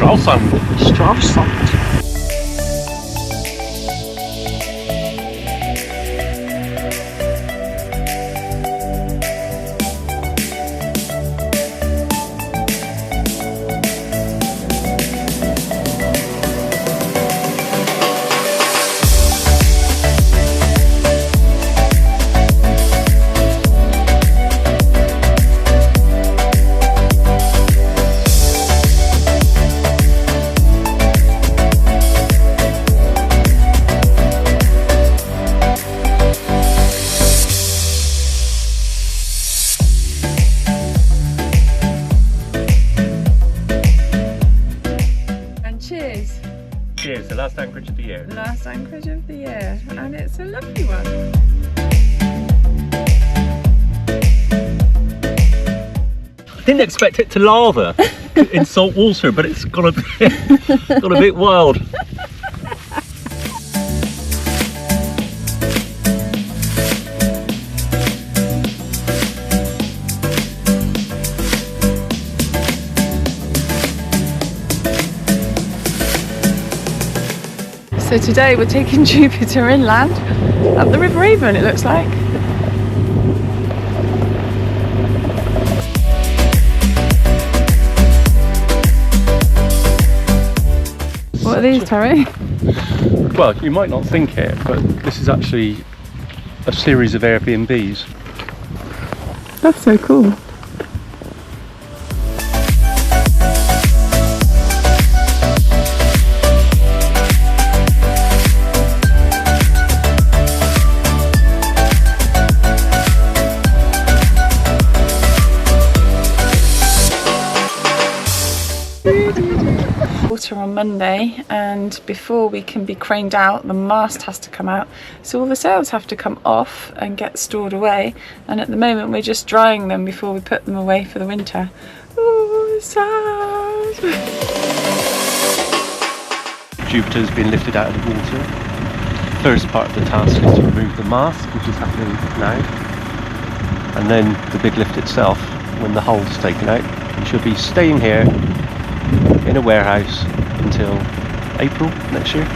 Stralsund. Stralsund. Cheers. Cheers, the last anchorage of the year. Last anchorage of the year, and it's a lovely one. I didn't expect it to lava in salt water, but it's got a bit wild. So today we're taking Jupiter inland up the River Avon, it looks like. What are these, Terry? Well, you might not think it, but this is actually a series of Airbnbs. That's so cool. Water on Monday, and before we can be craned out, the mast has to come out, so all the sails have to come off and get stored away, and at the moment we're just drying them before we put them away for the winter. Oh, sad. Jupiter's been lifted out of the water. First part of the task is to remove the mast, which is happening now, and then the big lift itself, when the hull's taken out. We should be staying here in a warehouse until April next year.